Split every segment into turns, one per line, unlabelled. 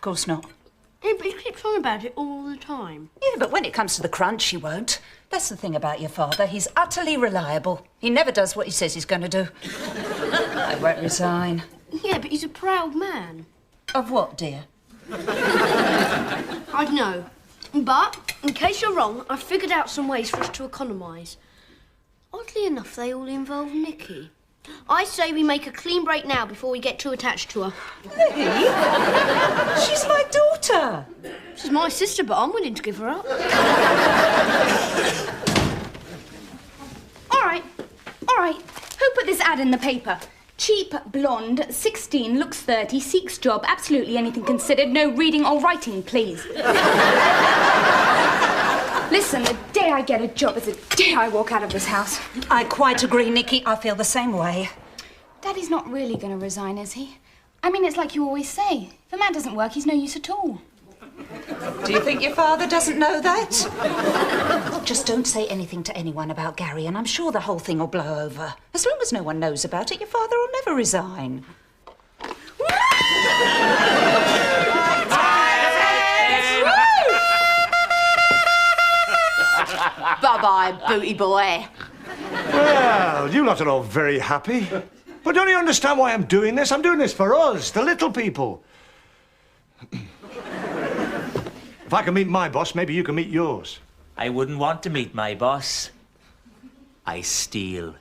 course not.
Yeah, but he keeps on about it all the time.
Yeah, but when it comes to the crunch, he won't. That's the thing about your father. He's utterly reliable. He never does what he says he's going to do. I won't resign.
Yeah, but he's a proud man.
Of what, dear?
I know. But, in case you're wrong, I've figured out some ways for us to economise. Oddly enough, they all involve Nikki. I say we make a clean break now before we get too attached to her.
Me? She's my daughter.
She's my sister, but I'm willing to give her up.
All right. Who put this ad in the paper? Cheap, blonde, 16, looks 30, seeks job, absolutely anything considered, no reading or writing, please. Listen, the day I get a job is the day I walk out of this house.
I quite agree, Nikki. I feel the same way.
Daddy's not really going to resign, is he? I mean, it's like you always say. If a man doesn't work, he's no use at all.
Do you think your father doesn't know that? Just don't say anything to anyone about Gary, and I'm sure the whole thing will blow over. As long as no one knows about it, your father will never resign.
Bye-bye, booty boy.
Well, you lot are all very happy. But don't you understand why I'm doing this? I'm doing this for us, the little people. If I can meet my boss, maybe you can meet yours.
I wouldn't want to meet my boss. I steal.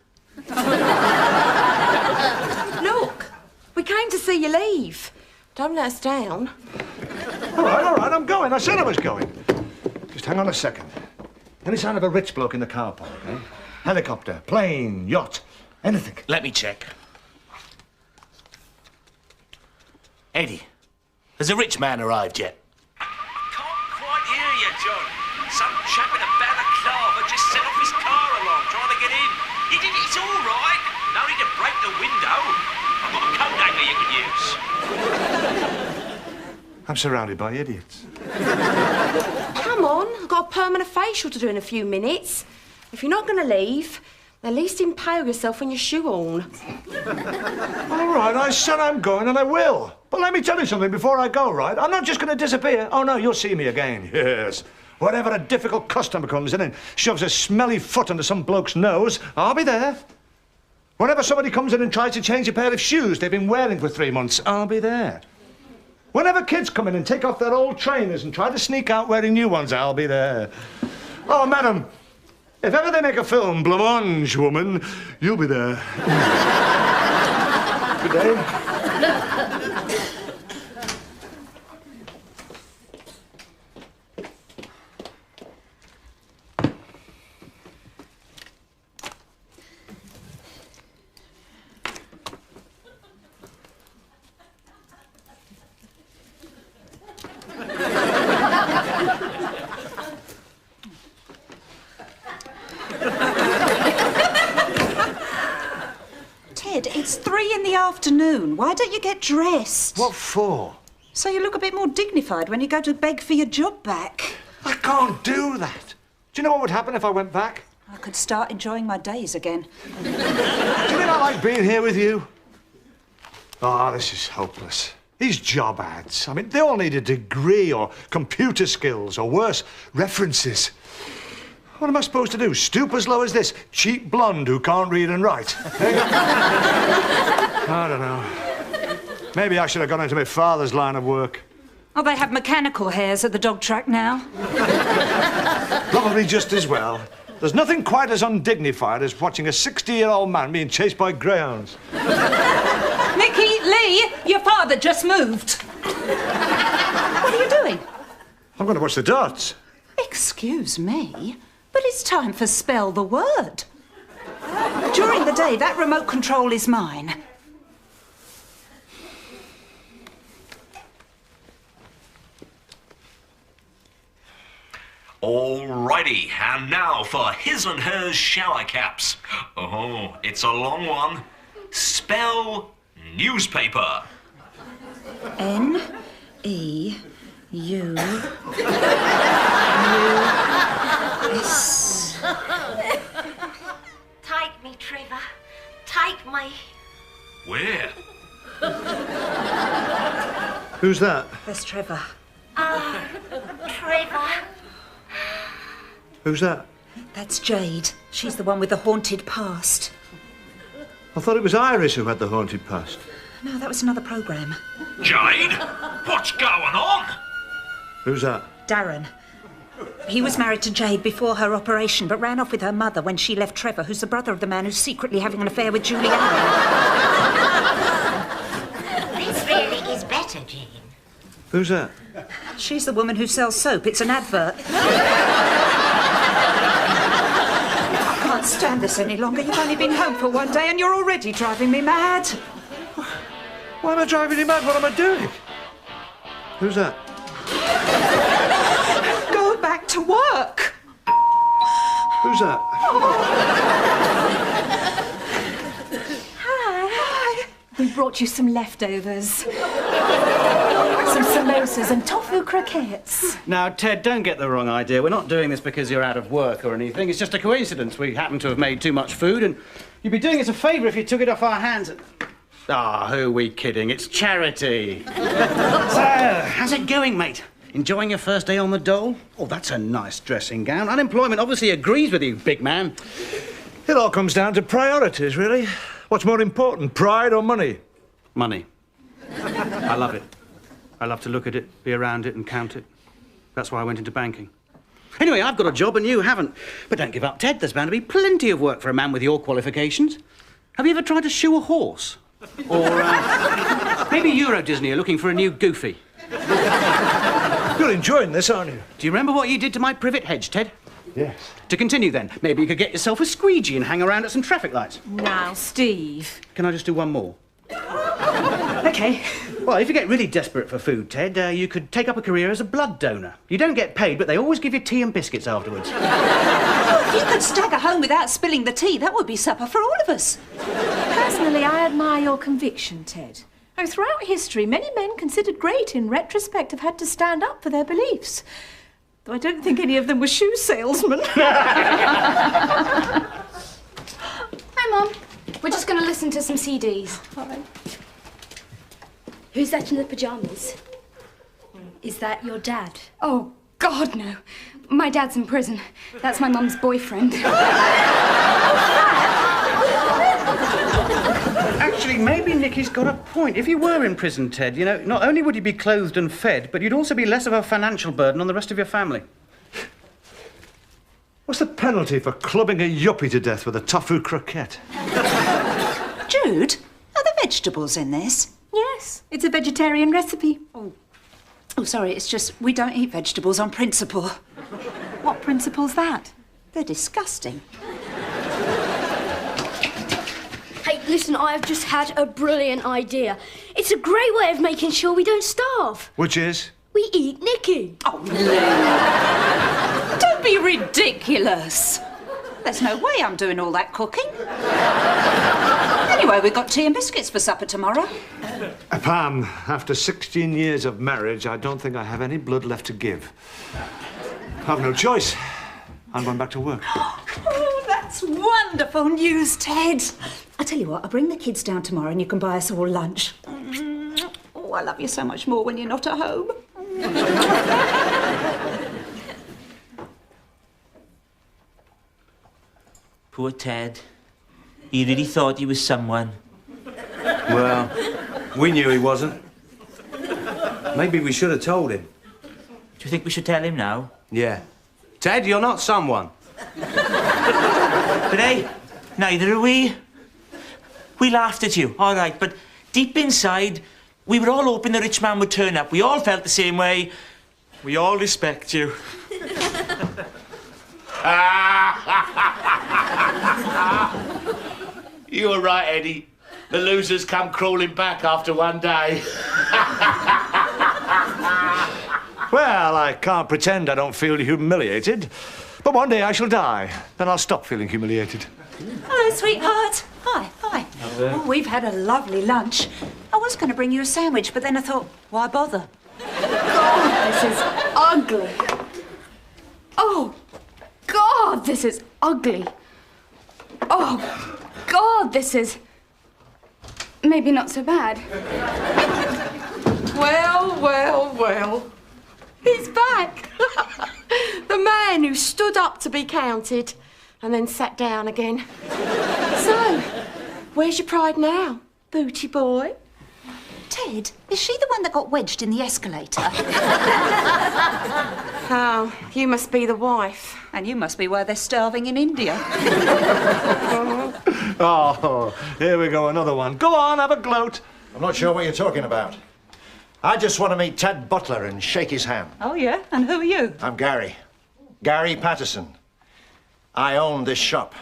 Look, we came to see you leave. Don't let us down.
All right, I'm going. I said I was going. Just hang on a second. Any sign of a rich bloke in the car park, eh? Helicopter, plane, yacht, anything.
Let me check. Eddie, has a rich man arrived yet?
Can't quite hear you, John. Some chap in a balaclava just set off his car along, trying to get in. It's all right. No need to break the window. I've got a coat hanger you can use.
I'm surrounded by idiots.
Come on, I've got a permanent facial to do in a few minutes. If you're not going to leave, at least impale yourself on your shoehorn.
All right, I said I'm going and I will. But let me tell you something before I go, right? I'm not just going to disappear. Oh, no, you'll see me again. Yes. Whenever a difficult customer comes in and shoves a smelly foot under some bloke's nose, I'll be there. Whenever somebody comes in and tries to change a pair of shoes they've been wearing for 3 months, I'll be there. Whenever kids come in and take off their old trainers and try to sneak out wearing new ones, I'll be there. Oh, madam, if ever they make a film, Blancmange Woman, you'll be there. Good day.
Ted, it's 3 in the afternoon. Why don't you get dressed?
What for?
So you look a bit more dignified when you go to beg for your job back.
I can't do that. Do you know what would happen if I went back?
I could start enjoying my days again.
Do you think I like being here with you? Oh, this is hopeless. These job ads, I mean, they all need a degree or computer skills or worse, references. What am I supposed to do? Stoop as low as this? Cheap blonde who can't read and write? I don't know. Maybe I should have gone into my father's line of work.
Oh, they have mechanical hairs at the dog track now.
Probably just as well. There's nothing quite as undignified as watching a 60-year-old man being chased by greyhounds.
Nicky, Lee, your father just moved. What are you doing?
I'm going to watch the darts.
Excuse me, but it's time for Spell the Word. During the day, that remote control is mine.
Alrighty, and now for his and hers shower caps. Oh, it's a long one. Spell newspaper.
N-E-U-U-S.
Take me, Trevor. Take me.
Where?
Who's that?
There's Trevor.
Trevor.
Who's that?
That's Jade. She's the one with the haunted past.
I thought it was Iris who had the haunted past.
No, that was another programme.
Jade? What's going on?
Who's that?
Darren. He was married to Jade before her operation, but ran off with her mother when she left Trevor, who's the brother of the man who's secretly having an affair with Julianne.
This really is better, Jean.
Who's that?
She's the woman who sells soap. It's an advert. I can't stand this any longer. You've only been home for one day and you're already driving me mad.
Why am I driving you mad? What am I doing? Who's that?
Go back to work.
Who's that?
Hi. We brought you some leftovers. Some samosas and tofu croquettes.
Now, Ted, don't get the wrong idea. We're not doing this because you're out of work or anything. It's just a coincidence. We happen to have made too much food, and you'd be doing us a favour if you took it off our hands. Ah, who are we kidding? It's charity. So, how's it going, mate? Enjoying your first day on the dole? Oh, that's a nice dressing gown. Unemployment obviously agrees with you, big man.
It all comes down to priorities, really. What's more important, pride or money?
Money. I love it. I love to look at it, be around it and count it. That's why I went into banking. Anyway, I've got a job and you haven't. But don't give up, Ted. There's bound to be plenty of work for a man with your qualifications. Have you ever tried to shoe a horse? Or maybe Euro Disney are looking for a new Goofy.
You're enjoying this, aren't you?
Do you remember what you did to my privet hedge, Ted?
Yes.
To continue then, maybe you could get yourself a squeegee and hang around at some traffic lights.
Now, Steve.
Can I just do one more?
OK.
Well, if you get really desperate for food, Ted, you could take up a career as a blood donor. You don't get paid, but they always give you tea and biscuits afterwards.
Oh, if you could stagger home without spilling the tea, that would be supper for all of us.
Personally, I admire your conviction, Ted. Now, throughout history, many men considered great in retrospect have had to stand up for their beliefs. Though I don't think any of them were shoe salesmen.
Hi, Mum. We're just going to listen to some CDs.
All right.
Who's that in the pyjamas? Is that your dad?
Oh, God, no. My dad's in prison. That's my mum's boyfriend.
Actually, maybe Nicky's got a point. If you were in prison, Ted, you know, not only would you be clothed and fed, but you'd also be less of a financial burden on the rest of your family.
What's the penalty for clubbing a yuppie to death with a tofu croquette?
Jude, are there vegetables in this?
Yes, it's a vegetarian recipe.
Oh, sorry, it's just we don't eat vegetables on principle.
What principle's that?
They're disgusting.
Hey, listen, I've just had a brilliant idea. It's a great way of making sure we don't starve.
Which is?
We eat Nicky.
Oh, Lou. Don't be ridiculous. There's no way I'm doing all that cooking. Anyway, we've got tea and biscuits for supper tomorrow.
Pam, after 16 years of marriage, I don't think I have any blood left to give. I've no choice. I'm going back to work.
Oh, that's wonderful news, Ted. I tell you what, I'll bring the kids down tomorrow and you can buy us all lunch. Oh, I love you so much more when you're not at home.
Poor Ted. He really thought he was someone.
Well, we knew he wasn't. Maybe we should have told him.
Do you think we should tell him now?
Yeah. Ted, you're not someone.
But hey, neither are we. We laughed at you, all right, but deep inside, we were all hoping the rich man would turn up. We all felt the same way. We all respect you.
You were right, Eddie. The losers come crawling back after one day.
Well, I can't pretend I don't feel humiliated. But one day I shall die. Then I'll stop feeling humiliated.
Hello, sweetheart. Hi, hi. Oh, we've had a lovely lunch. I was going to bring you a sandwich, but then I thought, why bother?
God, this is ugly. Oh, God, this is ugly. Oh, God, this is maybe not so bad.
Well, well, well. He's back. The man who stood up to be counted and then sat down again. So, where's your pride now, booty boy?
Ted, is she the one that got wedged in the escalator?
Oh, you must be the wife.
And you must be why they're starving in India.
Oh, here we go, another one. Go on, have a gloat.
I'm not sure what you're talking about. I just want to meet Ted Butler and shake his hand.
Oh, yeah? And who are you?
I'm Gary. Gary Patterson. I own this shop.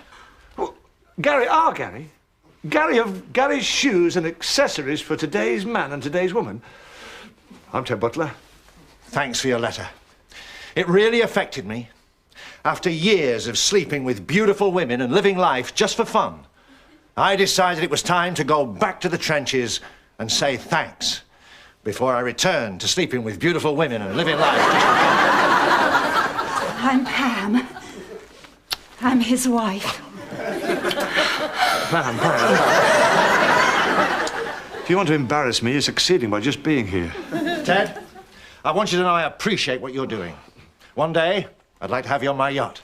Well, Gary, Gary? Gary of Gary's Shoes and Accessories for Today's Man and Today's Woman. I'm Ted Butler.
Thanks for your letter. It really affected me. After years of sleeping with beautiful women and living life just for fun, I decided it was time to go back to the trenches and say thanks before I returned to sleeping with beautiful women and living life just for fun.
I'm Pam. I'm his wife.
Pam. If you want to embarrass me, you're succeeding by just being here.
Ted, I want you to know I appreciate what you're doing. One day, I'd like to have you on my yacht.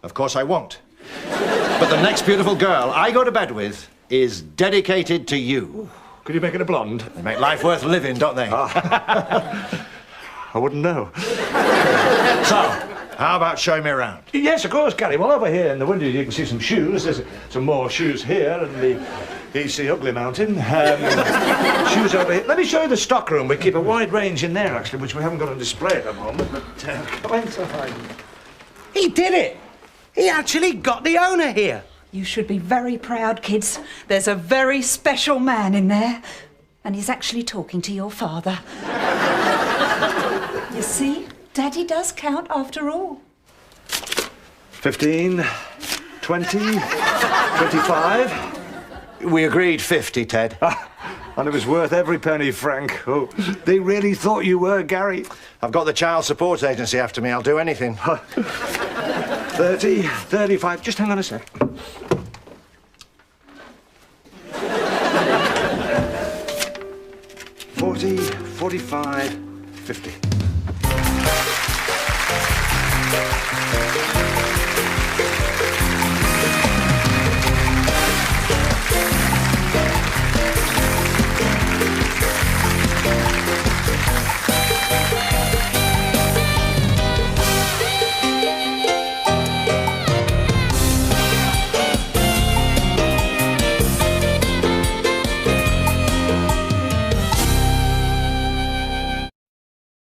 Of course, I won't. But the next beautiful girl I go to bed with is dedicated to you.
Could you make it a blonde?
They make life worth living, don't they?
I wouldn't know.
So, how about showing me around?
Yes, of course, Gary. Well, over here in the window you can see some shoes. There's some more shoes here and the EC Ugly Mountain. Shoes over here. Let me show you the stock room. We keep a wide range in there, actually, which we haven't got on display at the moment. But come inside.
He did it! He actually got the owner here.
You should be very proud, kids. There's a very special man in there. And he's actually talking to your father. You see, Daddy does count after all.
15, 20, 25.
We agreed 50, Ted.
And it was worth every penny, Frank. Oh, they really thought you were, Gary.
I've got the child support agency after me. I'll do anything.
30, 35. Just hang on a sec. 40, 45, 50.